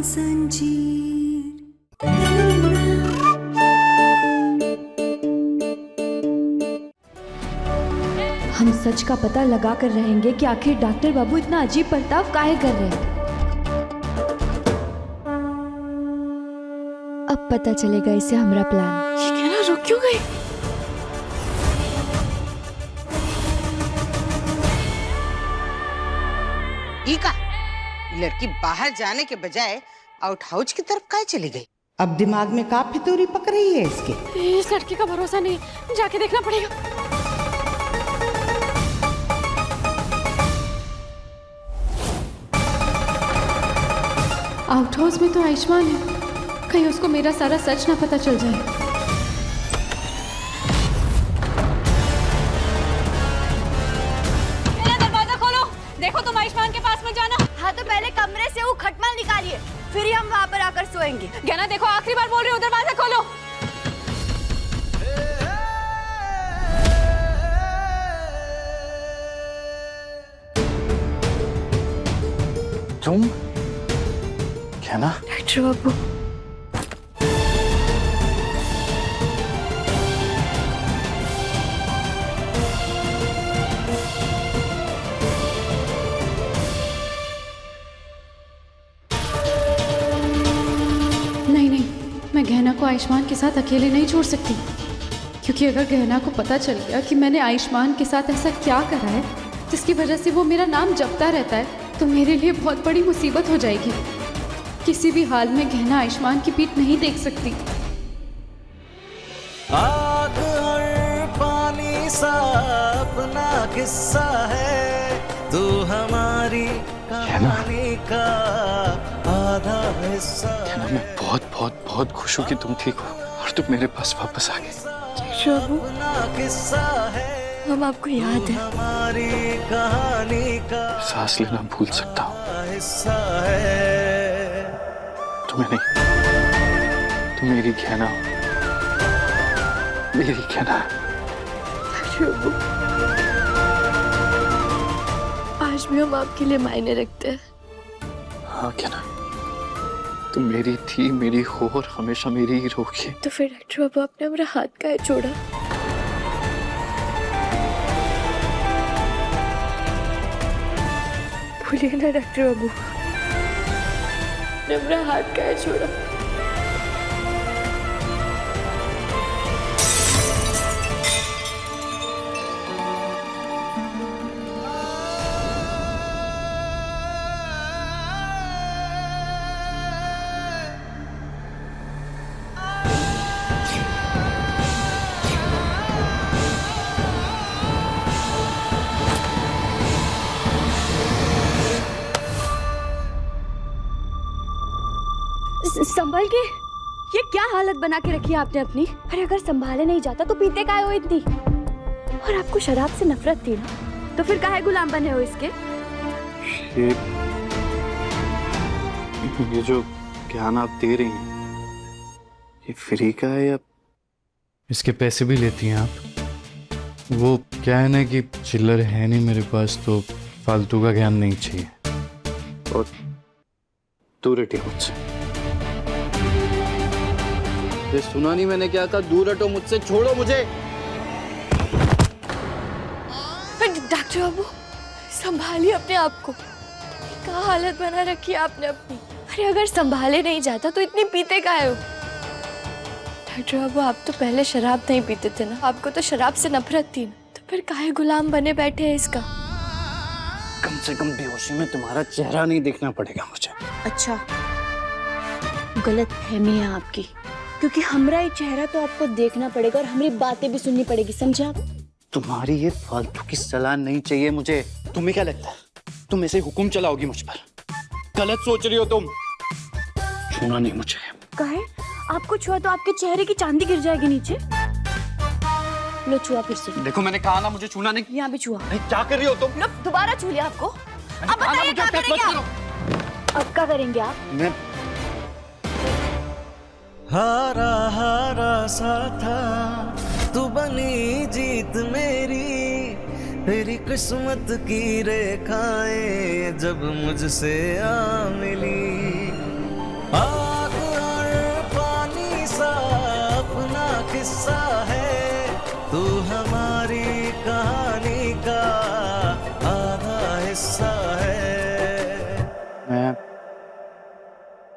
संजीर। हम सच का पता लगा कर रहेंगे कि आखिर डॉक्टर बाबू इतना अजीब बर्ताव काहे कर रहे हैं। अब पता चलेगा इसे हमारा प्लान। ये कहना रुक क्यों गई? ईका, लड़की बाहर जाने के बजाय आउट हाउस की तरफ काहे चली गई? अब दिमाग में का फितूरी पक रही है इसके। इस लड़की का भरोसा नहीं, जाके देखना पड़ेगा। आउट हाउस में तो आयुष्मान है, कहीं उसको मेरा सारा सच ना पता चल जाए। दरवाजा खोलो, देखो तुम आयुष्मान के पास मत जाना। हाँ तो पहले कमरे से वो खटमल निकालिए, फिर ही हम वहाँ पर आकर सोएंगे। गहना देखो, आखिरी बार बोल रही हूँ, दरवाजा खोलो। तुम क्या ना डॉक्टर बाबू, नहीं, मैं गहना को आयुष्मान के साथ अकेले नहीं छोड़ सकती, क्योंकि अगर गहना को पता चल गया कि मैंने आयुष्मान के साथ ऐसा क्या करा है जिसकी वजह से वो मेरा नाम जपता रहता है, तो मेरे लिए बहुत बड़ी मुसीबत हो जाएगी। किसी भी हाल में गहना आयुष्मान की पीठ नहीं देख सकती। आग और पानी सा अपना किस्सा है, तू हमारी कहानी का आधा हिस्सा है। मैं बहुत बहुत बहुत खुश हूँ कि तुम ठीक हो और तुम मेरे पास वापस आ गए। किस्सा है, हम आपको याद है। हमारी कहानी का सांस लेना भूल सकता हूँ, हिस्सा है। तुम्हें नहीं, तुम मेरी गहना हो, मेरी गहना। आज भी हम आपके लिए मायने रखते हैं। हाँ गहना, तुम मेरी थी, मेरी हो और हमेशा मेरी ही रहोगी। तो फिर डॉक्टर बाबू, आपने हमारा हाथ काहे छोड़ा? भूलिए ना डॉक्टर बाबू, आपने हमारा हाथ काहे छोड़ा? संभल के, ये क्या हालत बना के रखी है आपने अपनी। अरे अगर संभाले नहीं जाता तो पीते काहे हो इतनी। और आपको शराब से नफरत थी ना, तो फिर काहे गुलाम बने हो इसके। ये जो ज्ञान आप दे रही हैं, ये फ्री का है या इसके पैसे भी लेती हैं आप? वो क्या है ना कि चिल्लर है नहीं मेरे पास, तो फालतू का ज्ञान नहीं चाहिए। और दूर हटिए मुझसे। ये सुना नहीं मैंने क्या कहा? दूर हटो मुझसे, छोड़ो मुझे। डॉक्टर बाबू, संभालिए अपने आप को। क्या हालत बना रखी है आपने अपनी। अरे अगर संभाले नहीं जाता तो इतनी पीते काहे हो? डॉक्टर बाबू, आप तो पहले शराब नहीं पीते थे ना, आपको तो शराब से नफरत थी ना, तो फिर काहे गुलाम बने बैठे हैं इसका। कम से कम बेहोशी में तुम्हारा चेहरा नहीं देखना पड़ेगा मुझे। अच्छा, गलत फहमी है आपकी, क्योंकि हमारा ये चेहरा तो आपको देखना पड़ेगा और हमारी बातें भी सुननी पड़ेगी, समझे आप? तुम्हारी ये फालतू की सलाह नहीं चाहिए मुझे। तुम्हें क्या लगता है तुम ऐसे हुक्म चलाओगी मुझ पर? गलत सोच रही हो तुम। छूना नहीं मुझे। काहे? आपको छुआ तो आपके चेहरे की चांदी गिर जाएगी नीचे। लो छुआ फिर से। देखो मैंने कहा ना मुझे छूना नहीं। यहाँ भी छुआ। नहीं, क्या कर रही हो तुम? लो दोबारा छू लिया आपको। अब बताइए क्या करेंगे आप? अब क्या करेंगे आप? मैं हारा हारा सा था, तू बनी जीत मेरी किस्मत की रेखाएं जब मुझसे आ मिली।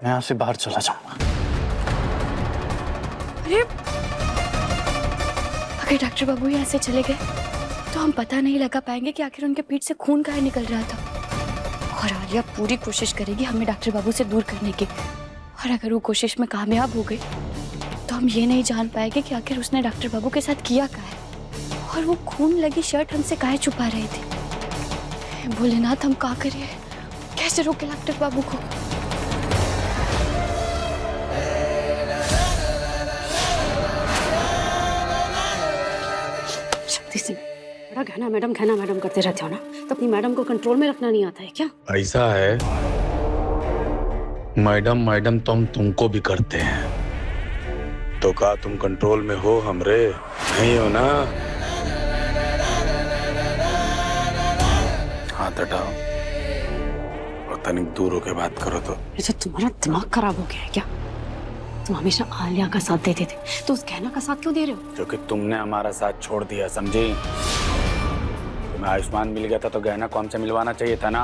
मैं यहाँ से बाहर चला जाऊंगा। अरे अगर डॉक्टर बाबू यहाँ से चले गए तो हम पता नहीं लगा पाएंगे कि आखिर उनके पीठ से खून कहाँ निकल रहा था। और आलिया पूरी कोशिश करेगी हमें डॉक्टर बाबू से दूर करने की, और अगर वो कोशिश में कामयाब हो गई तो हम ये नहीं जान पाएंगे कि आखिर उसने डॉक्टर बाबू के साथ किया क्या है, और वो खून लगी शर्ट हमसे काहे छुपा रही थी। भोलेनाथ, हम क्या करिए, कैसे रोके डॉक्टर बाबू को। शक्ति सिंह, बड़ा घना मैडम करते रहते हो ना, तो अपनी मैडम को कंट्रोल में रखना नहीं आता है क्या? ऐसा है मैडम मैडम तो हम तुमको भी करते हैं, तो का तुम कंट्रोल में हो हमरे? नहीं हो ना? हाथ हटाओ और तनिक दूर होके बात करो। तो ये तो तुम्हारा दिमाग खराब हो गया है क्या? तुम हमेशा आलिया का साथ देते थे, तो उस गहना का साथ क्यों दे रहे हो? क्योंकि तुमने हमारा साथ छोड़ दिया, समझी? तुम्हें आयुष्मान मिल गया था तो गहना को हमसे मिलवाना चाहिए था ना,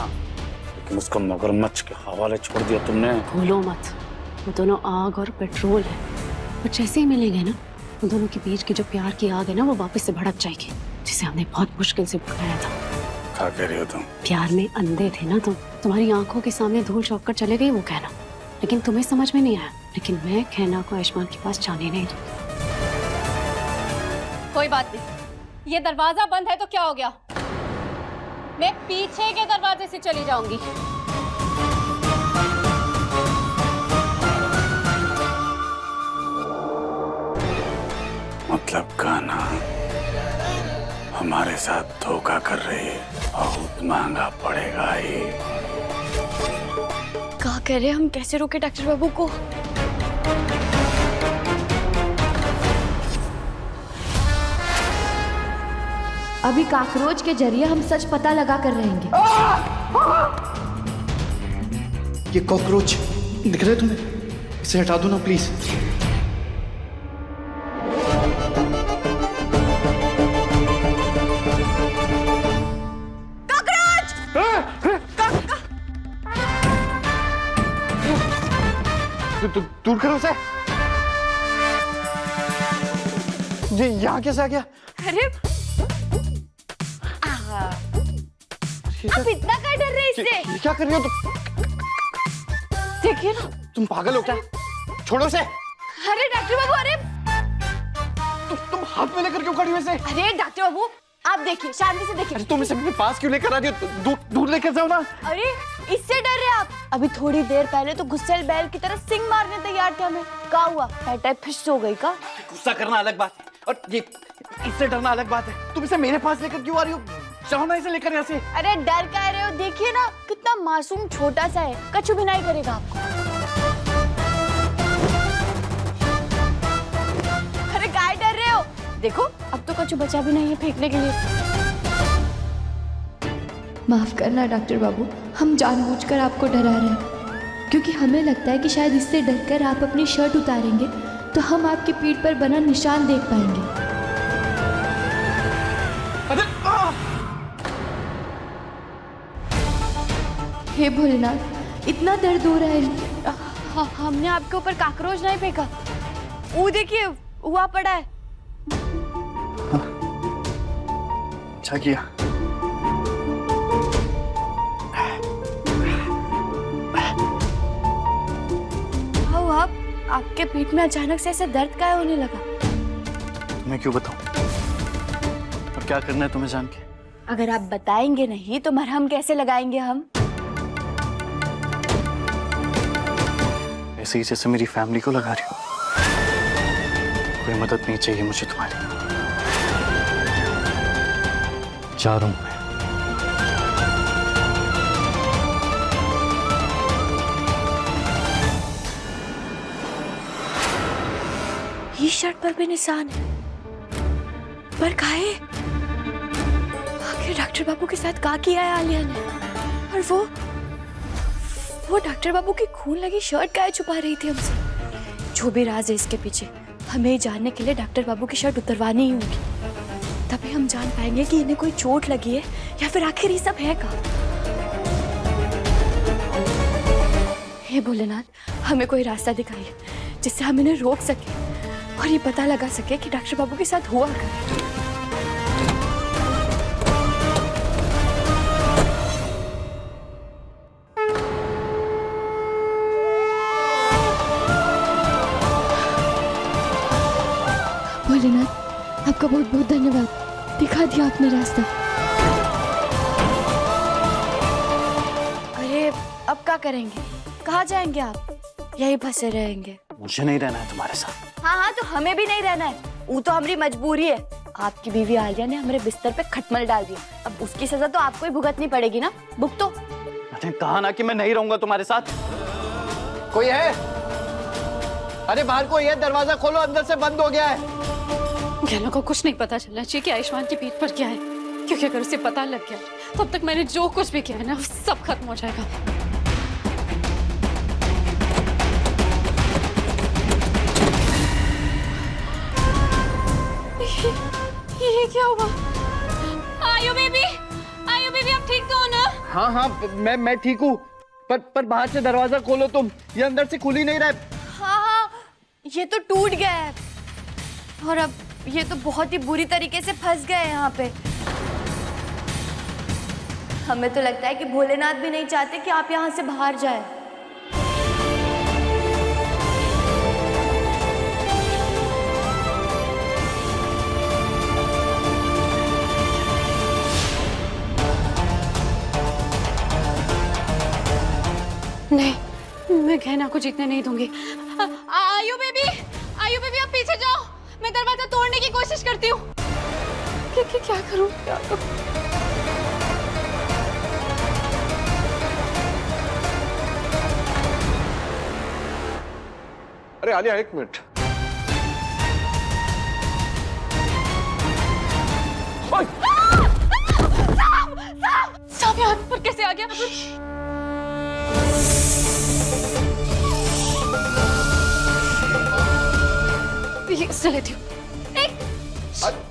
लेकिन उसको मगरमच्छ के हवाले छोड़ दिया तुमने। भूलो मत, वो दोनों आग और पेट्रोल है, और जैसे ही मिलेंगे ना, उन दोनों के बीच की जो प्यार की आग है ना, वो वापस से भड़क जाएगी, जिसे हमने बहुत मुश्किल से बुझाया था। क्या कह रही हो तुम? प्यार में अंधे थे ना तुम, तुम्हारी आंखों के सामने धूल झोंक कर चले गई वो कहना, लेकिन तुम्हें समझ में नहीं आया। लेकिन मैं कहना को आयुष्मान के पास जाने नहीं दूंगी। कोई बात नहीं, ये दरवाजा बंद है तो क्या हो गया, मैं पीछे के दरवाजे से चली जाऊंगी। मतलब गाना हमारे साथ धोखा कर रही है, बहुत महंगा पड़ेगा ये। क्या कह रहे हैं हम, कैसे रोके डॉक्टर बाबू को? अभी कॉकरोच के जरिए हम सच पता लगा कर रहेंगे। ये कॉकरोच दिख रहा है तुम्हें? इसे हटा दो ना प्लीज। दूर करो उसे। ये यहाँ कैसे आ गया? अरे आप इतना क्या डर रहे इससे? ये क्या कर रही हो तुम? देखिए ना। तुम पागल हो क्या? छोड़ो उसे। अरे डॉक्टर बाबू, अरे तुम हाथ में लेकर क्यों खड़ी हो इसे? अरे डॉक्टर बाबू, आप देखिए, शांति से देखिए। अरे तुम इसे अपने पास क्यों लेकर आ रही हो? दूर लेकर जाओ ना। अरे इससे डर रहे आप? अभी थोड़ी देर पहले तो गुस्सेल बैल की तरह सिंग मारने तैयार थे हमें। क्या हुआ, पैर फिश हो गई का? गुस्सा करना अलग बात है और ये इससे डरना अलग बात है। तुम इसे मेरे पास लेकर क्यों आ रही हो? जाओ ना इसे लेकर यहाँ से। अरे डर कह रहे हो? देखिए ना कितना मासूम छोटा सा है, कछु भी नहीं करेगा आपको। अरे काय डर रहे हो? देखो अब तो कछु बचा भी नहीं है फेंकने के लिए। माफ करना डॉक्टर बाबू, हम जानबूझकर आपको डरा रहे हैं, क्योंकि हमें लगता है कि शायद इससे डरकर आप अपनी शर्ट उतारेंगे तो हम आपकी पीठ पर बना निशान देख पाएंगे। हे भोलेनाथ, इतना दर्द हो रहा है। हमने आपके ऊपर कॉकरोच नहीं फेंका, वो देखिए हुआ पड़ा है। अच्छा किया। आपके पीठ में अचानक से ऐसा दर्द क्या होने लगा? मैं क्यों बताऊं? अब क्या करना है तुम्हें जान के? अगर आप बताएंगे नहीं तो मरहम कैसे लगाएंगे हम? ऐसे ही जैसे मेरी फैमिली को लगा रही हो। कोई मदद नहीं चाहिए मुझे तुम्हारी। जा रहा हूं मैं। ये शर्ट पर भी निशान है, पर काहे? आखिर डॉक्टर बाबू के साथ क्या किया है आलिया ने? और वो डॉक्टर बाबू की खून लगी शर्ट काहे छुपा रही थी हमसे? जो भी राज है इसके पीछे, हमें जानने के लिए डॉक्टर बाबू की शर्ट उतरवानी ही होगी, तभी हम जान पाएंगे कि इन्हें कोई चोट लगी है या फिर आखिर ये सब है क्या। हे भोलेनाथ, हमें कोई रास्ता दिखाइए जिससे हम इन्हें रोक सके और ये पता लगा सके कि डॉक्टर बाबू के साथ हुआ क्या है। भोलेनाथ, आपका बहुत बहुत धन्यवाद, दिखा दिया आपने रास्ता। अरे अब क्या करेंगे, कहाँ जाएंगे आप? यही फंसे रहेंगे। मुझे नहीं रहना है तुम्हारे साथ। हाँ हाँ, तो हमें भी नहीं रहना है, वो तो हमारी मजबूरी है। आपकी बीवी आलिया ने हमारे बिस्तर पे खटमल डाल दिया, अब उसकी सजा तो आपको ही भुगतनी पड़ेगी ना। भुगतो। मैंने कहा ना कि मैं नहीं रहूंगा तुम्हारे साथ। कोई है? अरे बाहर कोई है, दरवाजा खोलो, अंदर से बंद हो गया है। गहना को कुछ नहीं पता चलना चाहिए कि आयुष्मान की पीठ पर क्या है, क्योंकि अगर उसे पता लग गया तब तक मैंने जो कुछ भी किया है ना सब खत्म हो जाएगा। ये क्या हुआ? आयु बेबी, आप ठीक तो हो ना? हाँ हाँ, मैं ठीक हूँ, पर बाहर से दरवाजा खोलो तुम, ये अंदर से खुल ही नहीं रहा। हाँ हाँ, ये तो टूट गया है और अब ये तो बहुत ही बुरी तरीके से फंस गए हैं यहाँ पे। हमें तो लगता है कि भोलेनाथ भी नहीं चाहते कि आप यहाँ से बाहर जाए। नहीं, मैं गहना को जीतने नहीं दूंगी। आयु बेबी, आप पीछे जाओ, मैं दरवाजा तोड़ने की कोशिश करती हूँ। क्या करूँ? अरे आलिया, एक मिनट। सांप यहाँ पर कैसे आ गया? ये इससे लेती हूँ।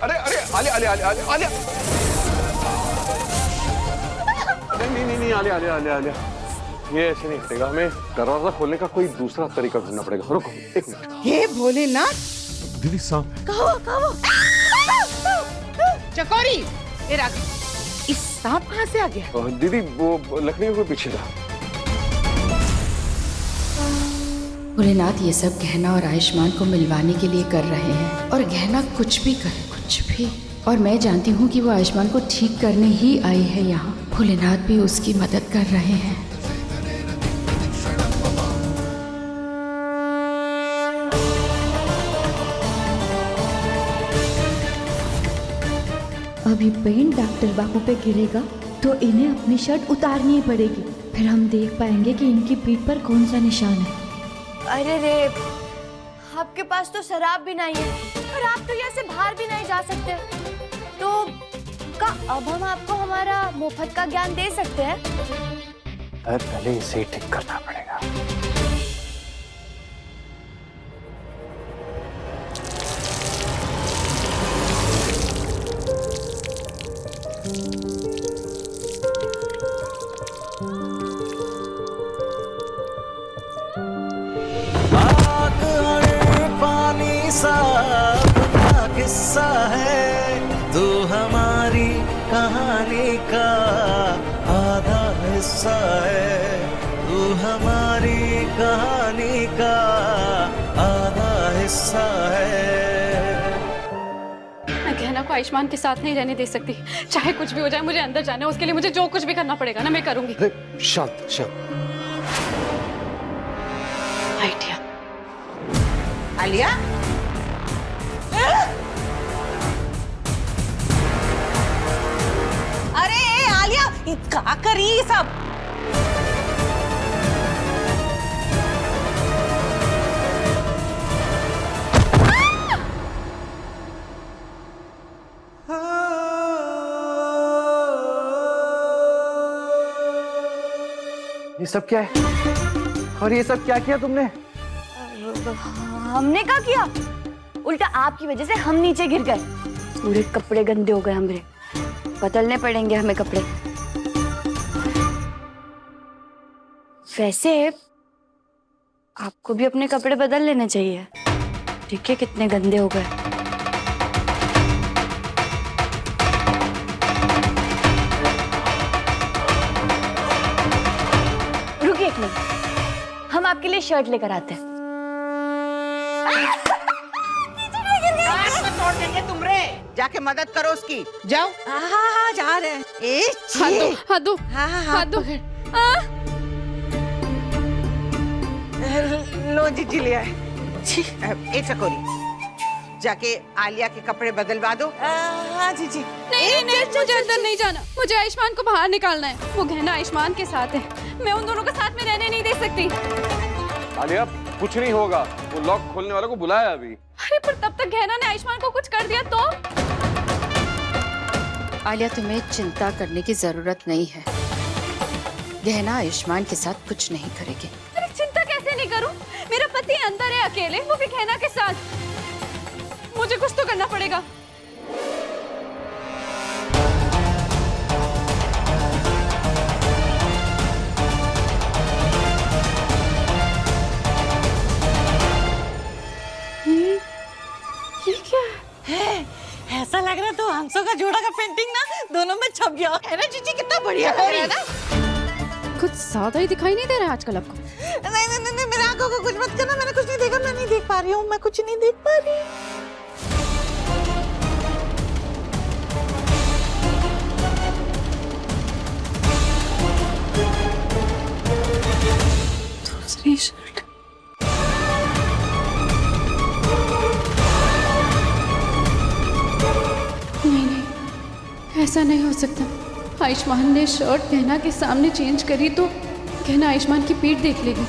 अरे अरे आलिया आलिया आलिया आलिया आलिया, नहीं आलिया आलिया आलिया आलिया, ये ऐसे नहीं हटेगा। हमें दरवाजा खोलने का कोई दूसरा तरीका ढूंढना पड़ेगा। रुको एक मिनट। ये भोलेनाथ, दीदी सांप। कहो चकोरी, ये रख। इस सांप कहाँ से आ गया? दीदी वो लकड़ियों के पीछे था। भोलेनाथ ये सब गहना और आयुष्मान को मिलवाने के लिए कर रहे हैं, और गहना कुछ भी करे, कुछ भी, और मैं जानती हूँ कि वो आयुष्मान को ठीक करने ही आई है यहाँ। भोलेनाथ भी उसकी मदद कर रहे हैं। अभी पेंट डॉक्टर बाबू पे गिरेगा तो इन्हें अपनी शर्ट उतारनी पड़ेगी, फिर हम देख पाएंगे कि इनकी पीठ पर कौन सा निशान है। अरे रे, आपके पास तो शराब भी नहीं है और आप तो यहाँ से बाहर भी नहीं जा सकते, तो का अब हम आपको हमारा मुफ्त का ज्ञान दे सकते हैं? पहले इसे ठीक करना पड़ेगा। आग और पानी सा अपना किस्सा है, तू हमारी कहानी का आधा हिस्सा है, तू हमारी कहानी का आधा हिस्सा है। मैं गहना को आयुष्मान के साथ नहीं रहने दे सकती, चाहे कुछ भी हो जाए। मुझे अंदर जाना है, उसके लिए मुझे जो कुछ भी करना पड़ेगा ना मैं करूंगी। शांत शांत। आइडिया। आलिया, अरे आलिया, ये क्या करी ये सब? ये सब क्या है? और ये सब क्या किया तुमने? हमने क्या किया? उल्टा आपकी वजह से हम नीचे गिर गए, पूरे कपड़े गंदे हो गए हमारे, बदलने पड़ेंगे हमें कपड़े। वैसे आपको भी अपने कपड़े बदल लेने चाहिए। देखिए कितने गंदे हो गए। रुकिए एक मिनट, हम आपके लिए शर्ट लेकर आते हैं। तोड़ देंगे तुम रे, जाके मदद करो उसकी, जाओ। हाँ जा रहे हैं। हाथ दो हाथ दो। लो जीजी ले आए। एक चकोरी, जाके आलिया के कपड़े बदलवा दो। हाँ जीजी। नहीं, मुझे अंदर नहीं जाना। मुझे आयुष्मान को बाहर निकालना है। वो गहना आयुष्मान के साथ है। मैं उन दोनों को साथ में रहने नहीं दे सकती। आलिया कुछ नहीं होगा, वो लॉक खोलने वाले को बुलाया अभी। अरे पर तब तक गहना ने आयुष्मान को कुछ कर दिया तो? आलिया, तुम्हें चिंता करने की जरूरत नहीं है। गहना आयुष्मान के साथ कुछ नहीं करेगी। अरे चिंता कैसे नहीं करूं? मेरा पति अंदर है अकेले, वो भी गहना के साथ। मुझे कुछ तो करना पड़ेगा। ये क्या है? ऐसा लग रहा है तो हंसों का जोड़ा का पेंटिंग ना दोनों में छप गया है ना जीजी? कितना बढ़िया लग रहा है ना? कुछ ज्यादा ही दिखाई नहीं दे रहा है आजकल आपको। नहीं, मेरे आंखों को कुछ मत करना। मैंने कुछ नहीं देखा, मैं नहीं देख पा रही हूँ, मैं कुछ नहीं देख पा रही। दूसरी शर्ट। नहीं, ऐसा नहीं हो सकता। आयुष्मान ने शर्ट गहना के सामने चेंज करी तो गहना आयुष्मान की पीठ देख लेगी।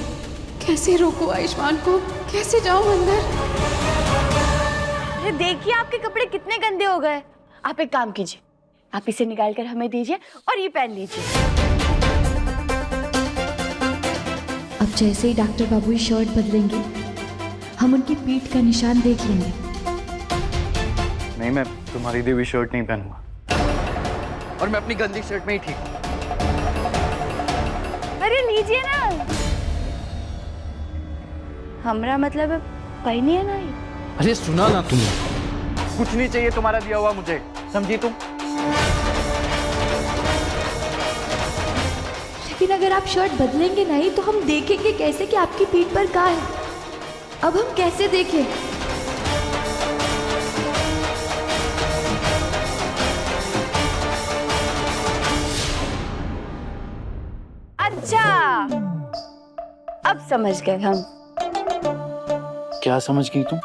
कैसे रोकूं आयुष्मान को? कैसे जाऊं अंदर? अरे देखिए आपके कपड़े कितने गंदे हो गए। आप एक काम कीजिए, आप इसे निकाल कर हमें दीजिए और ये पहन लीजिए। अब जैसे ही डॉक्टर बाबू ये शर्ट बदलेंगे हम उनकी पीठ का निशान देख लेंगे। नहीं, मैं तुम्हारी दी हुई शर्ट नहीं पहनूंगा, और मैं अपनी गंदी शर्ट में ही ठीक हूँ। अरे लीजिए ना, हमारा मतलब पहनिए ना ये। अरे सुना ना तुमने, कुछ नहीं चाहिए तुम्हारा दिया हुआ मुझे, समझी तुम? लेकिन अगर आप शर्ट बदलेंगे नहीं तो हम देखेंगे कैसे कि आपकी पीठ पर क्या है? अब हम कैसे देखें? अच्छा, अब समझ गए हम। क्या समझ गई तुम?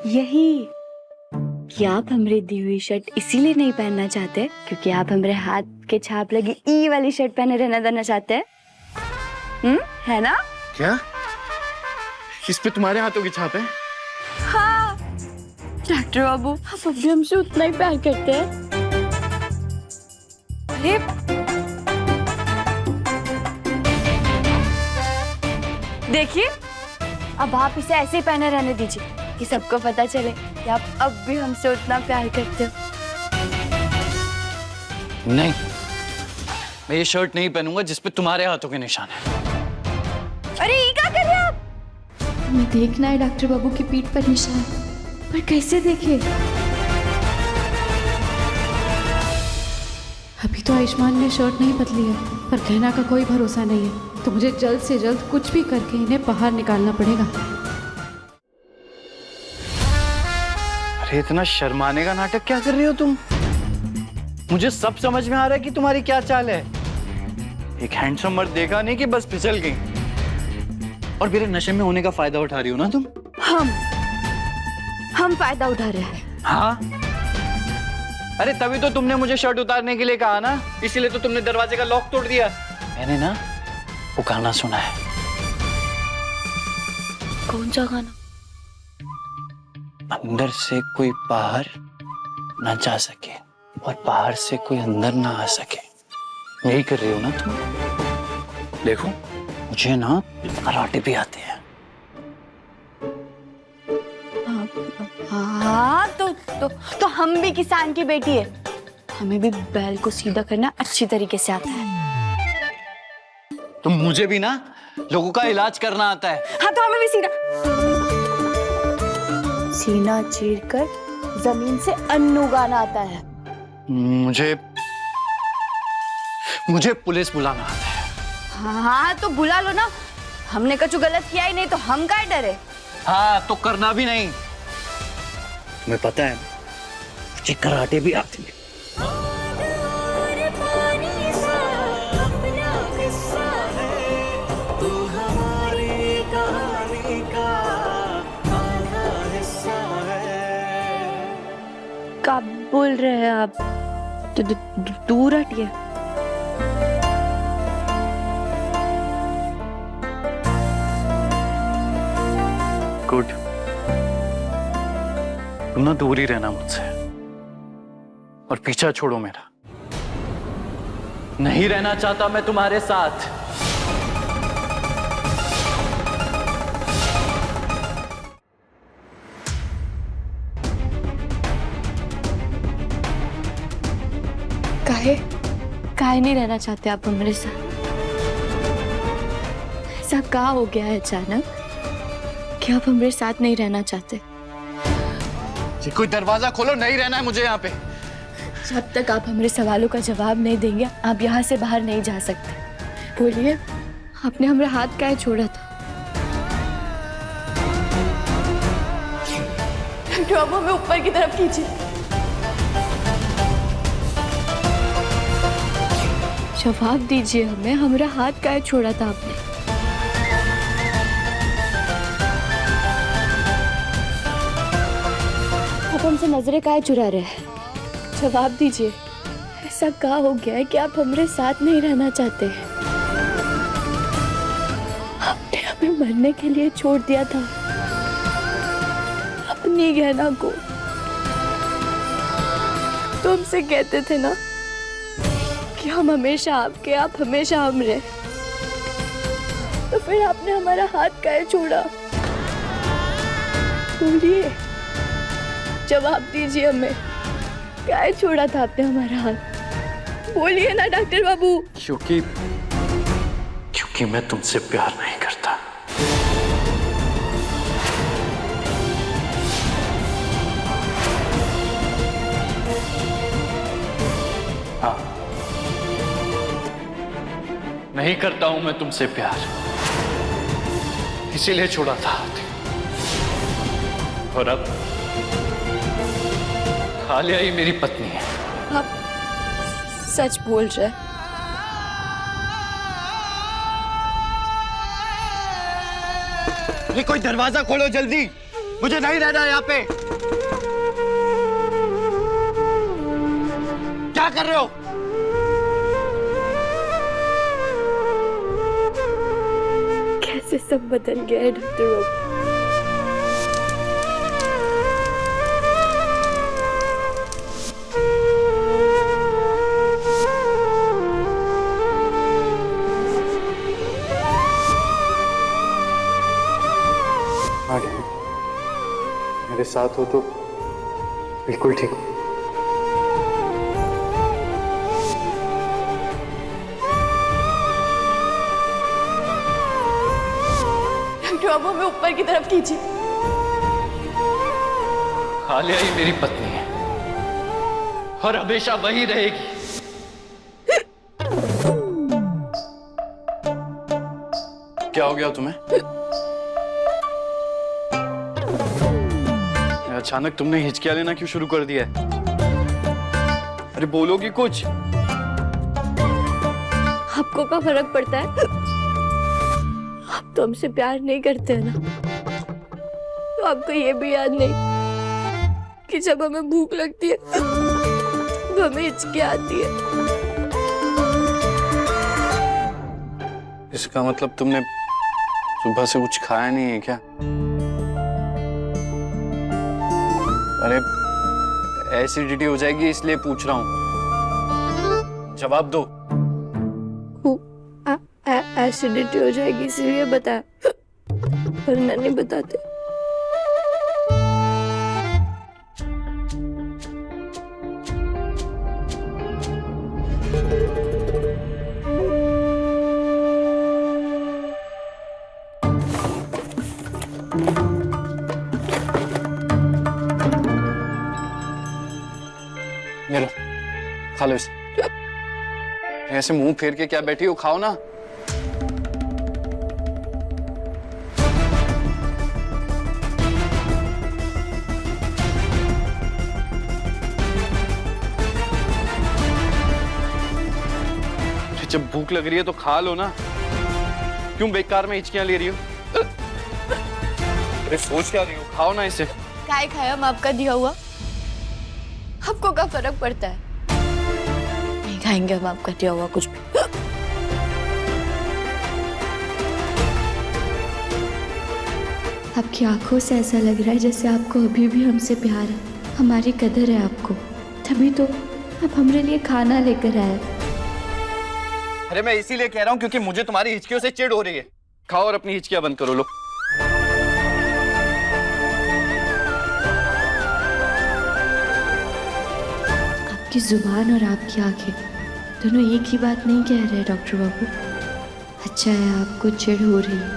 यही कि आप हमरे दी हुई शर्ट इसीलिए नहीं पहनना चाहते क्योंकि आप हमरे हाथ के छाप लगी ई वाली शर्ट पहने रहना देना चाहते हैं, है ना? क्या? इस पे तुम्हारे हाथों की छाप है? हाँ डॉक्टर बाबू, आप अभी हमसे उतना ही प्यार करते हैं। अरे देखिए, अब आप इसे ऐसे ही पहने रहने दीजिए कि सबको पता चले कि आप अब भी हमसे उतना प्यार करते हो। नहीं, मैं ये शर्ट नहीं पहनूंगा जिस पे तुम्हारे हाथों के निशान है। अरे ये क्या कर रहे हैं आप? हमें देखना है डॉक्टर बाबू की पीठ पर निशान, पर कैसे देखें? अभी तो आयुष्मान ने शर्ट नहीं बदली है, पर गहना का कोई भरोसा नहीं है, तो मुझे जल्द से जल्द कुछ भी करके इन्हें बाहर निकालना पड़ेगा। अरे इतना शर्माने का नाटक क्या कर रही हो तुम? मुझे सब समझ में आ रहा है कि तुम्हारी क्या चाल है। एक हैंडसम मर्द देखा नहीं कि बस फिसल गई, और मेरे नशे में होने का फायदा उठा रही हो ना तुम? हम फायदा उठा रहे हैं। हाँ, अरे तभी तो तुमने मुझे शर्ट उतारने के लिए कहा ना, इसीलिए तो तुमने दरवाजे का लॉक तोड़ दिया। मैंने ना वो गाना सुना है। कौन सा गाना? अंदर से कोई बाहर ना जा सके और बाहर से कोई अंदर ना आ सके, यही कर रही हो ना तुम? देखो, मुझे ना कराटे भी आते हैं। हाँ तो हम भी किसान की बेटी है, हमें भी बैल को सीधा करना अच्छी तरीके से आता है। तो मुझे भी ना लोगों का इलाज करना आता है। हाँ तो हमें भी सीना चीर कर जमीन से अन्न उगाना आता है। मुझे पुलिस बुलाना आता है। हाँ तो बुला लो ना, हमने कुछ गलत किया ही नहीं तो हम काहे डरे। हाँ तो करना भी नहीं। तुम्हें पता है मुझे कराटे भी आती है। क्या बोल रहे हैं आप? दूर हटिए। गुड, तुम ना दूर ही रहना मुझसे और पीछा छोड़ो मेरा। नहीं रहना चाहता मैं तुम्हारे साथ। काहे नहीं रहना चाहते आप हमारे साथ? ऐसा क्या हो गया है अचानक कि आप हमारे साथ नहीं रहना चाहते? जी कोई दरवाजा खोलो, नहीं रहना है मुझे यहाँ पे। जब तक आप हमारे सवालों का जवाब नहीं देंगे आप यहाँ से बाहर नहीं जा सकते। बोलिए, आपने हमारा हाथ काहे छोड़ा था? अब हमें ऊपर की तरफ कीजिए। जवाब दीजिए हमें, हमारा हाथ काहे छोड़ा था आपने? आप हमसे नजरें काहे चुरा रहे हैं? जवाब दीजिए, ऐसा क्या हो गया है कि आप हमारे साथ नहीं रहना चाहते? आपने हमें मरने के लिए छोड़ दिया था अपनी गहना को। तो हमसे कहते थे ना कि हम हमेशा आपके, आप हमेशा हमरे। तो फिर आपने हमारा हाथ काहे छोड़ा? बोलिए, जवाब दीजिए हमें, काहे छोड़ा था आपने हमारा हाथ? बोलिए ना डॉक्टर बाबू। क्योंकि मैं तुमसे प्यार नहीं करता। हाँ, नहीं करता हूं मैं तुमसे प्यार, इसीलिए छोड़ा था हाथ। और अब आलिया ही मेरी पत्नी है। आप सच बोल रहे? ये कोई दरवाजा खोलो जल्दी, मुझे नहीं रहना यहाँ पे। क्या कर रहे हो? कैसे सब बदल गया है डॉक्टर बाबू। मेरे साथ हो तो बिल्कुल ठीक हो। डॉक्टर बाबू, हमें ऊपर की तरफ कीजिए। आलिया ही मेरी पत्नी है और हमेशा वही रहेगी। क्या हो गया तुम्हें? अचानक तुमने हिचकियां लेना क्यों शुरू कर दिया है? अरे बोलोगी कुछ? आपको क्या फर्क पड़ता है? आप तो हमसे प्यार नहीं करते हैं ना। तो आपको ये भी याद नहीं कि जब हमें भूख लगती है तो हमें हिचकी आती है। इसका मतलब तुमने सुबह से कुछ खाया नहीं है क्या? अरे एसिडिटी हो जाएगी इसलिए पूछ रहा हूं, जवाब दो। एसिडिटी हो जाएगी इसलिए बताया, वरना नहीं बताते। ये लो, खा लो इसे। ऐसे मुंह फेर के क्या बैठी हो, खाओ ना। जब भूख लग रही है तो खा लो ना, क्यों बेकार में हिचकियां ले रही हो? अरे सोच क्या रही हो, खाओ ना इसे। काय खाया हम आपका दिया हुआ, आपको क्या फर्क पड़ता है? नहीं खाएंगे हम आपका दिया हुआ कुछ भी। आपकी आंखों से ऐसा लग रहा है जैसे आपको अभी भी हमसे प्यार है, हमारी कदर है आपको, तभी तो आप हमारे लिए खाना लेकर आए। अरे मैं इसीलिए कह रहा हूँ क्योंकि मुझे तुम्हारी हिचकियों से चिढ़ हो रही है। खाओ और अपनी हिचकियां बंद करो। लो। आपकी जुबान और आपकी आंखें दोनों एक ही बात नहीं कह रहे डॉक्टर बाबू। अच्छा है आपको चिढ़ हो रही है,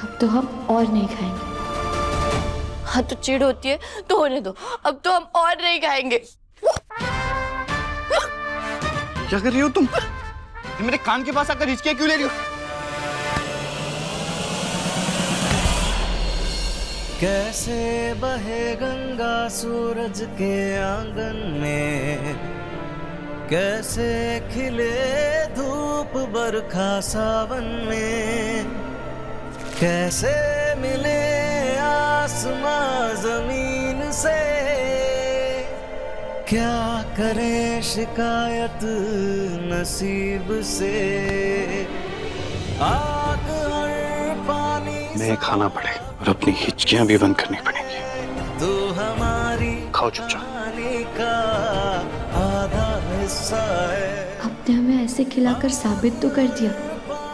अब तो हम और नहीं खाएंगे। हाँ तो चिढ़ होती है तो होने दो, अब तो हम और नहीं खाएंगे। क्या कर रही हो तुम? मेरे कान के पास आकर हिचकियां क्यों ले रही हो? कैसे बहे गंगा सूरज के आंगन में, कैसे खिले धूप बरखा सावन में, कैसे मिले आसमां जमीन से, क्या करे शिकायत नसीब से। आग और पानी मैं खाना पड़ेगा और अपनी हिचकियां भी बंद करनी पड़ेंगी। तू हमारी खाओ चुपचाप। का आधा हिस्सा है। आपने हमें ऐसे खिलाकर साबित तो कर दिया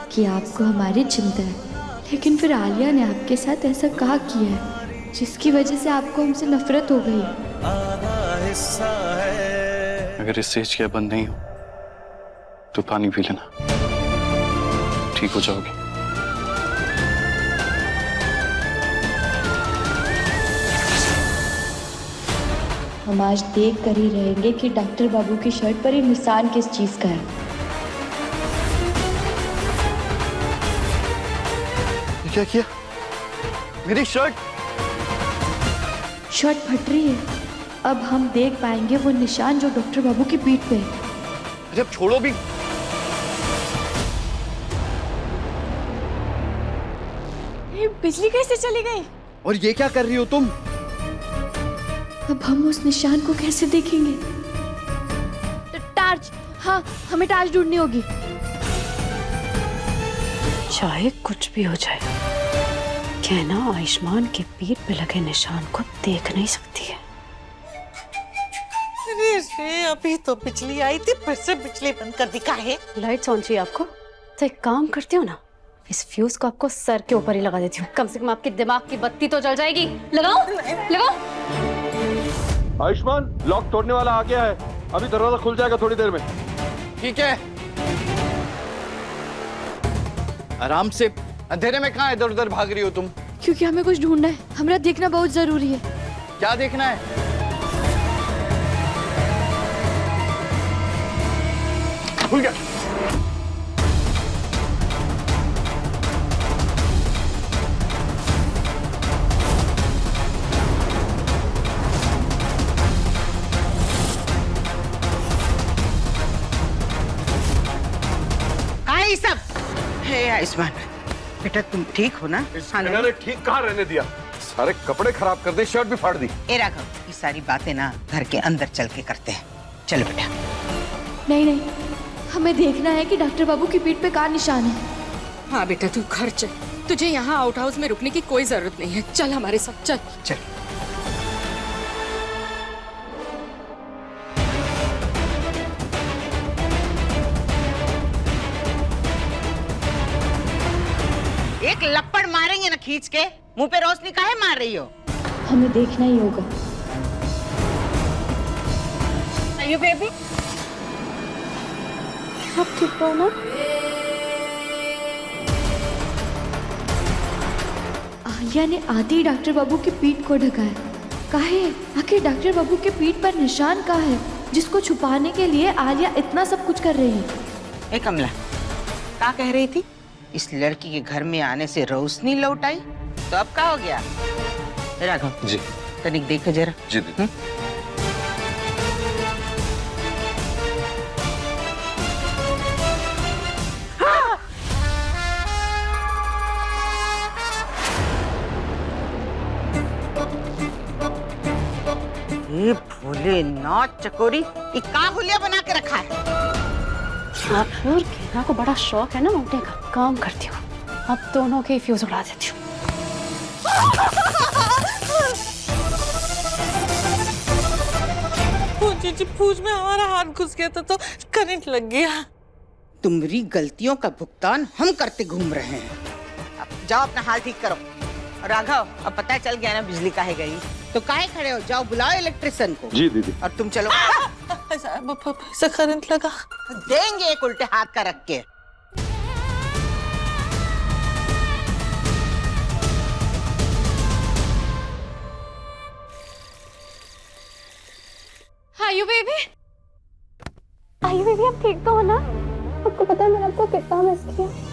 कि आपको हमारी चिंता है, लेकिन फिर आलिया ने आपके साथ ऐसा कहा किया है जिसकी वजह से आपको हमसे नफरत हो गई है। अगर इससे हिचकियां बंद नहीं हो तो पानी पी लेना, ठीक हो जाओगे। हम आज देख कर ही रहेंगे कि डॉक्टर बाबू की शर्ट पर ये निशान किस चीज का है। ये क्या किया? मेरी शर्ट फट रही है। अब हम देख पाएंगे वो निशान जो डॉक्टर बाबू की पीठ पे है। अरे अब छोड़ो भी। ये बिजली कैसे चली गई? और ये क्या कर रही हो तुम? अब हम उस निशान को कैसे देखेंगे? टार्च, हाँ हमें टार्च ढूंढनी होगी। चाहे कुछ भी हो जाए, कहना आयुष्मान के पीठ पे लगे निशान को देख नहीं सकती है। अरे अभी तो बिजली आई थी, फिर से बिजली बंद कर दी। काहे? लाइट्स ऑन चाहिए आपको? तो एक काम करती हूँ ना, इस फ्यूज को आपको सर के ऊपर ही लगा देती हूँ, कम से कम आपके दिमाग की बत्ती तो जल जाएगी। लगाओ लगाओ। आयुष्मान, लॉक तोड़ने वाला आ गया है, अभी दरवाजा खुल जाएगा थोड़ी देर में। ठीक है, आराम से। अंधेरे में कहाँ इधर उधर भाग रही हो तुम? क्योंकि हमें कुछ ढूंढना है, हमें देखना बहुत जरूरी है। क्या देखना है? खुल गया। ये सब? हे आयुष्मान, बेटा तुम ठीक हो ना? मैंने ठीक कहाँ रहने दिया, सारे कपड़े खराब कर दिए, शर्ट भी फाड़ दी। ए राघव, ये सारी बातें ना घर के अंदर चल के करते हैं। चलो बेटा। नहीं नहीं, हमें देखना है कि डॉक्टर बाबू की पीठ पे क्या निशान है। हाँ बेटा तू घर चल, तुझे यहाँ आउट हाउस में रुकने की कोई जरूरत नहीं है। चल हमारे साथ चल। चल। एक लपड़ मारेंगे ना खींच के, मुंह पे रोशनी काहे मार रही हो? हमें देखना ही होगा। आयु बेबी, आप ठीक हो ना? आलिया ने आते ही डॉक्टर बाबू की पीठ को ढका है। काहे? आखिर डॉक्टर बाबू के पीठ पर निशान कहाँ है जिसको छुपाने के लिए आलिया इतना सब कुछ कर रही है? ए कमला, क्या कह रही थी? इस लड़की के घर में आने से रोशनी लौट आई, तो अब क्या हो गया? राघव जी तनिक देखो जरा। जी दीदी। ये भोलेनाथ चकोरी, ये का हुलिया बना के रखा है? आप और गेना को बड़ा शौक है ना उठने का। काम करती हूँ, अब दोनों के फ्यूज उड़ा देती हूँ। जीजी फूज में हमारा हाथ घुस गया था तो करंट लग गया। तुम्हारी गलतियों का भुगतान हम करते घूम रहे हैं। अब जाओ अपना हाल ठीक करो। राघव, अब पता चल गया ना बिजली काहे गई, तो काहे खड़े हो? जाओ बुलाओ इलेक्ट्रिशियन को। जी दीदी। और तुम चलो। ऐसा करंट लगा। देंगे एक उल्टे हाथ का रख के। आयु बेबी, आयु बेबी, आप ठीक तो हो ना? आपको पता है मैंने आपको कितना मिस किया।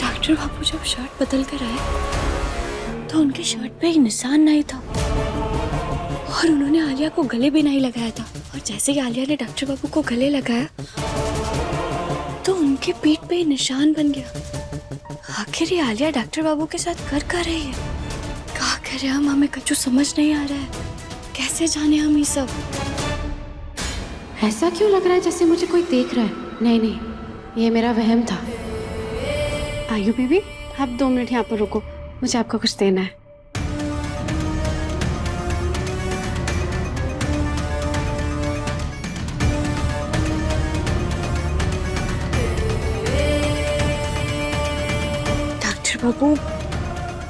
डॉक्टर बाबू जब शर्ट बदल कर आए तो उनके शर्ट पे ही निशान नहीं था और उन्होंने आलिया को गले भी नहीं लगाया था। और जैसे ही आलिया ने डॉक्टर बाबू को गले लगाया तो उनके पीठ पे ही निशान बन गया। आखिर ये आलिया डॉक्टर बाबू के साथ कर रही है? क्या करें हम? हमें कुछ समझ नहीं आ रहा है। कैसे जाने हम ये सब? ऐसा क्यों लग रहा है जैसे मुझे कोई देख रहा है? नहीं नहीं, ये मेरा वहम था। आयु बेबी, आप 2 मिनट यहाँ पर रुको, मुझे आपको कुछ देना है। डॉक्टर बाबू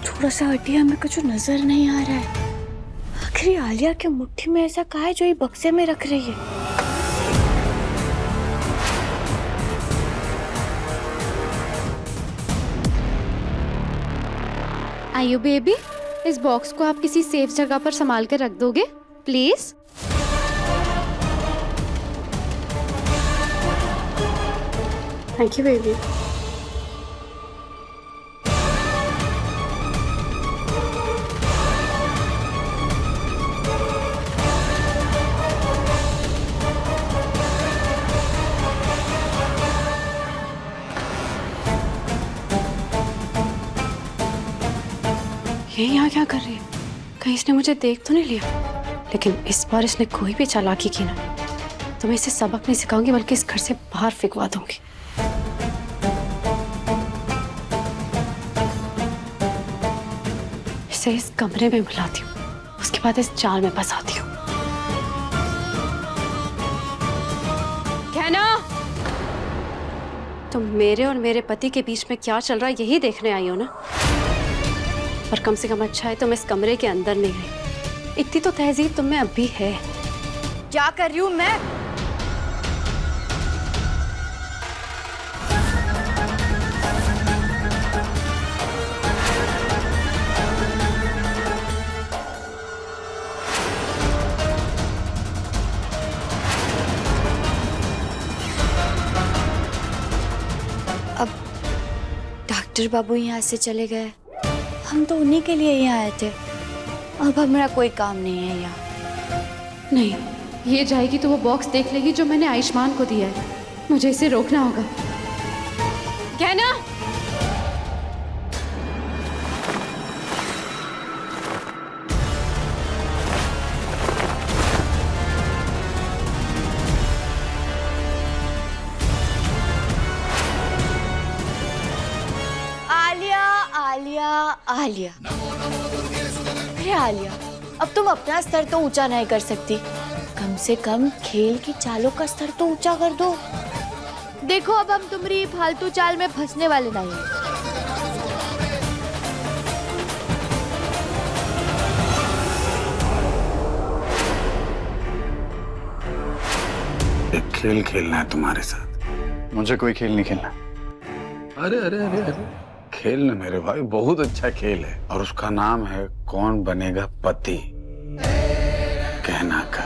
थोड़ा सा हटिए, हमें कुछ नजर नहीं आ रहा है। आखिर आलिया के मुट्ठी में ऐसा कहा है जो ये बक्से में रख रही है? आयु बेबी, इस बॉक्स को आप किसी सेफ जगह पर संभाल कर रख दोगे प्लीज? Thank you baby. ये यहाँ क्या कर रही है? कहीं इसने मुझे देख तो नहीं लिया? लेकिन इस बार इसने कोई भी चालाकी की ना तो मैं इसे सबक नहीं सिखाऊंगी बल्कि इस घर से बाहर फेंकवा दूंगी। इसे इस कमरे में बुलाती हूँ, उसके बाद इस जाल में फंसाती हूँ। कहना, तुम मेरे और मेरे पति के बीच में क्या चल रहा है यही देखने आई हो ना? पर कम से कम अच्छा है तुम इस कमरे के अंदर नहीं आई। इतनी तो तहजीब तुम में अब भी है। क्या कर रही हूँ मैं? अब डॉक्टर बाबू यहाँ से चले गए, हम तो उन्हीं के लिए यहाँ आए थे। अब हमारा कोई काम नहीं है यहाँ। नहीं, ये जाएगी तो वो बॉक्स देख लेगी जो मैंने आयुष्मान को दिया है। मुझे इसे रोकना होगा। कहना, आलिया आलिया आलिया, अरे आलिया, अब तुम अपना स्तर तो ऊंचा नहीं कर सकती। कम से कम खेल की चालों का स्तर तो ऊंचा कर दो। देखो अब हम तुम्हारी फालतू चाल में फंसने वाले नहीं हैं। एक खेल खेलना है तुम्हारे साथ। मुझे कोई खेल नहीं खेलना। अरे अरे अरे अरे खेल ना मेरे भाई, बहुत अच्छा खेल है और उसका नाम है कौन बनेगा पति। कहना का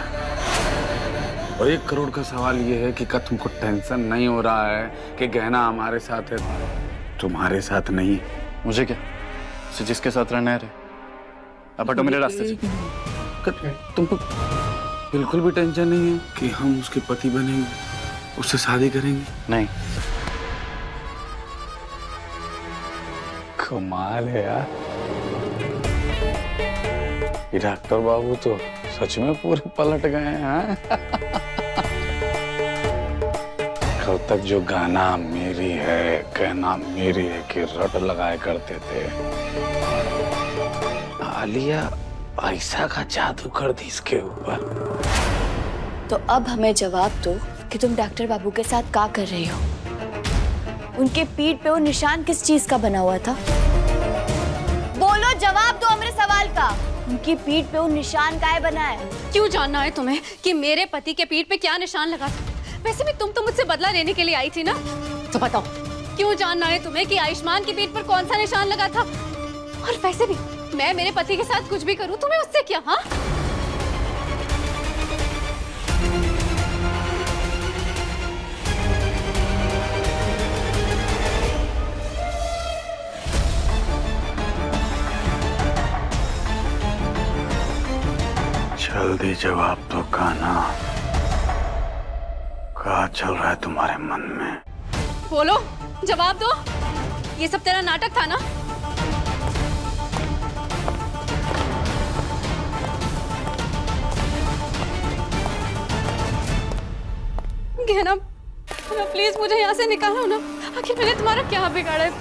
और 1 करोड़ का सवाल ये है कि क्या तुमको टेंशन नहीं हो रहा है कि गहना हमारे साथ है, तुम्हारे साथ नहीं? मुझे क्या, से जिसके साथ रहना है रहे। अब हटो मेरे रास्ते से। तुमको बिल्कुल भी टेंशन नहीं है कि हम उसके पति बनेंगे, उससे शादी करेंगे? नहीं। कमाल है यार, ये डॉक्टर बाबू तो सच में पूरे पलट गए हैं। कल तक जो गाना मेरी है कहना मेरी है कि रट लगाए करते थे, आलिया ऐसा का जादू कर दी इसके ऊपर। तो अब हमें जवाब दो कि तुम डॉक्टर बाबू के साथ क्या कर रही हो? उनके पीठ पे वो निशान किस चीज का बना हुआ था? बोलो, जवाब दो हमारे सवाल का। उनकी पीठ पे वो निशान काहे बना है? क्यों जानना है तुम्हें कि मेरे पति के पीठ पे क्या निशान लगा था? वैसे भी तुम तो मुझसे बदला लेने के लिए आई थी ना, तो बताओ क्यों जानना है तुम्हें कि आयुष्मान के पीठ पर कौन सा निशान लगा था? और वैसे भी मैं मेरे पति के साथ कुछ भी करूं, तुम्हें उससे क्या? हाँ, जल्दी जवाब दो कान्हा, क्या चल रहा है तुम्हारे मन में? बोलो, जवाब दो। ये सब तेरा नाटक था ना? गहना, प्लीज मुझे यहाँ से निकालो ना। आखिर मैंने तुम्हारा क्या बिगाड़ा है?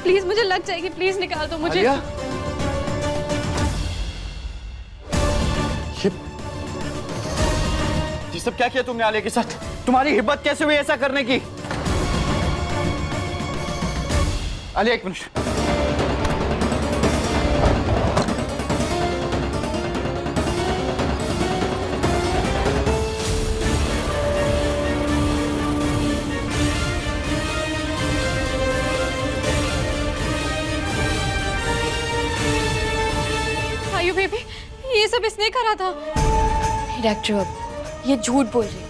प्लीज मुझे लग जाएगी, प्लीज निकाल दो मुझे। ये सब क्या किया तुमने आलिया के साथ? तुम्हारी हिम्मत कैसे हुई ऐसा करने की? आलिया, 1 मिनट। आयु बेबी, ये सब इसने करा था। डॉक्टर बाबू ये झूठ बोल रही है,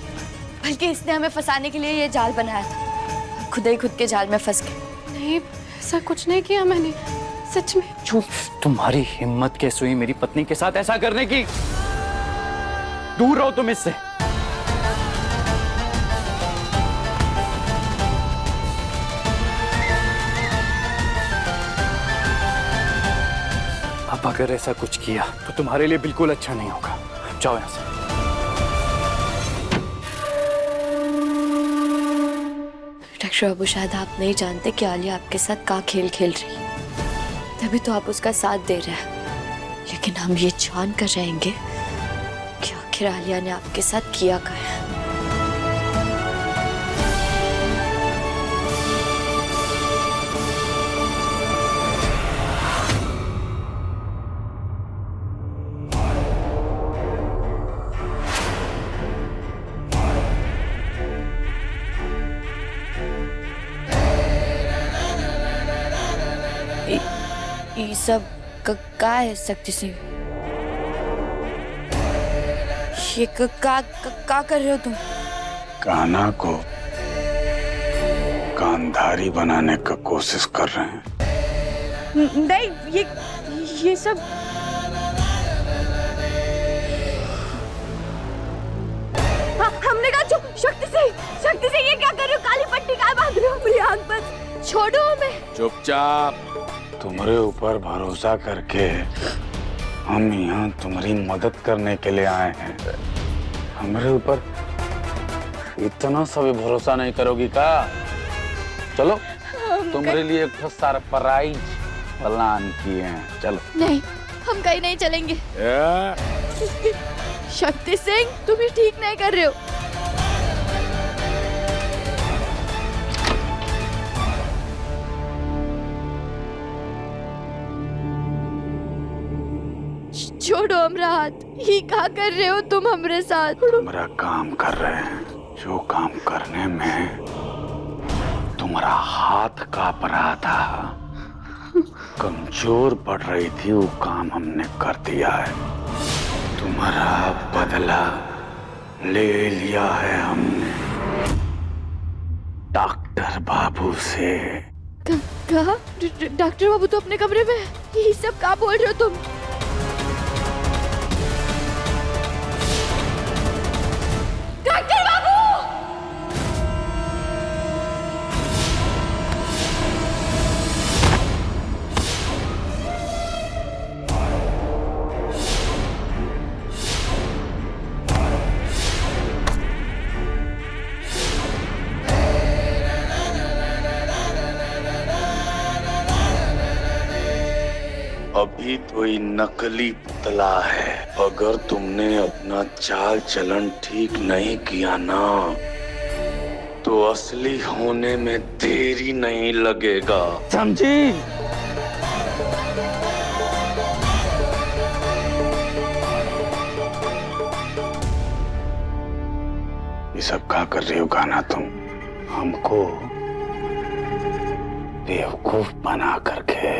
बल्कि इसने हमें फंसाने के लिए ये जाल बनाया था। खुद ही खुद के जाल में फंस गए। नहीं, ऐसा कुछ नहीं किया मैंने, सच में। चुप। तुम्हारी हिम्मत कैसे हुई मेरी पत्नी के साथ ऐसा करने की? दूर रहो तुम इससे। अब अगर ऐसा कुछ किया तो तुम्हारे लिए बिल्कुल अच्छा नहीं होगा। जाओ यहाँ से। डॉक्टर बाबू, शायद आप नहीं जानते कि आलिया आपके साथ क्या खेल खेल रही है, तभी तो आप उसका साथ दे रहे हैं। लेकिन हम ये जान कर रहेंगे कि आखिर आलिया ने आपके साथ किया क्या है। ये सब का है शक्ति सिंह? ये का कर रहे हो तुम? कान्हा को कांधारी बनाने का कोशिश कर रहे हैं। नहीं, ये सब हमने कहा शक्ति सिंह ये क्या कर रहे हो? काली पट्टी का बांध रहे हो मेरी आंख पर? छोड़ो हमें। चुपचाप। तुम्हारे ऊपर भरोसा करके हम यहाँ तुम्हारी मदद करने के लिए आए हैं। हमारे ऊपर इतना सा भी भरोसा नहीं करोगी का? चलो, तुम्हारे लिए एक सरप्राइज प्लान किए हैं। चलो। नहीं, हम कहीं नहीं चलेंगे। शक्ति सिंह, तुम ये ठीक नहीं कर रहे हो। छोड़ो हमरा हाथ। ये क्या कर रहे हो तुम हमरे साथ? तुम्हारा काम कर रहे हैं, जो काम करने में तुम्हारा हाथ कांप रहा था, कमजोर पड़ रही थी, वो काम हमने कर दिया है। तुम्हारा बदला ले लिया है हमने डॉक्टर बाबू से। कहा? डॉक्टर बाबू तो अपने कमरे में है। ये सब क्या बोल रहे हो तुम? डॉक्टर बाबू! अभी तो ये नकली पुतला है। अगर तुमने अपना चाल चलन ठीक नहीं किया ना, तो असली होने में देरी नहीं लगेगा, समझी? ये सब क्या कर रही हो गाना तुम? हमको बेवकूफ बना करके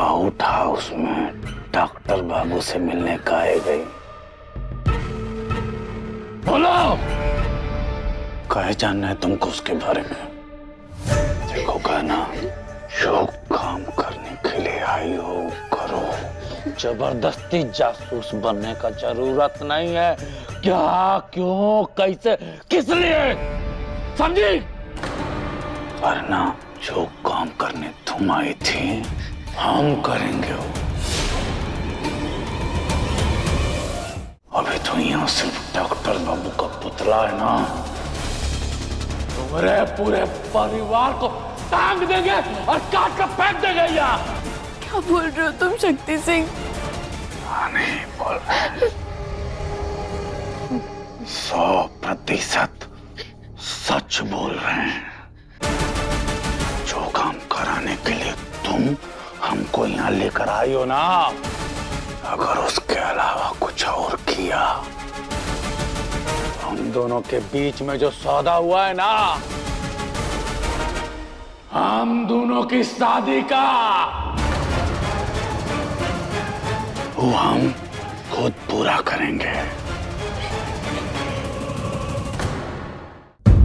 आउट हाउस में डॉक्टर बाबू से मिलने का है गई। बोलो, कहे जानना है तुमको उसके बारे में? देखो गाना, जो काम करने के लिए आई हो करो। जबरदस्ती जासूस बनने का जरूरत नहीं है। क्या, क्यों, कैसे, किस लिए, समझी? वरना जो काम करने तुम आई थी, हम करेंगे। अभी तो यहाँ सिर्फ डॉक्टर बाबू का पुतला है ना, तुम्हारे पूरे परिवार को टांग देंगे और काट कर फेंक देंगे यहाँ। क्या बोल रहे हो तुम शक्ति सिंह? नहीं बोल रहे। 100% सच बोल रहे हैं। जो काम कराने के लिए तुम हमको यहाँ लेकर आई हो ना, अगर उसके अलावा कुछ और किया, हम दोनों के बीच में जो सौदा हुआ है ना, हम दोनों की शादी का, वो हम खुद पूरा करेंगे।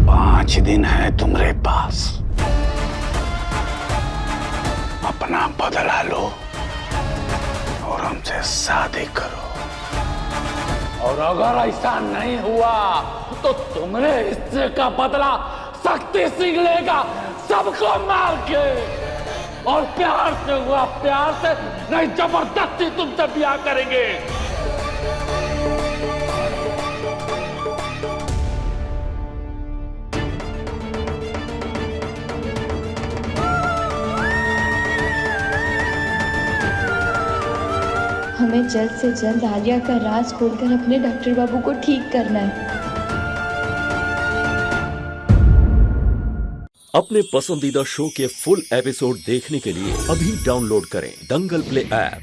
5 दिन है तुम्हारे पास, अपना बदला लो और हमसे शादी करो। और अगर ऐसा नहीं हुआ तो तुम्हारे हिस्से का बदला शक्ति सिंह लेगा, सबको मार के। और प्यार से हुआ प्यार से, नहीं जबरदस्ती तुमसे ब्याह करेंगे। हमें जल्द से जल्द आलिया का राज खोलकर अपने डॉक्टर बाबू को ठीक करना है। अपने पसंदीदा शो के फुल एपिसोड देखने के लिए अभी डाउनलोड करें दंगल प्ले ऐप।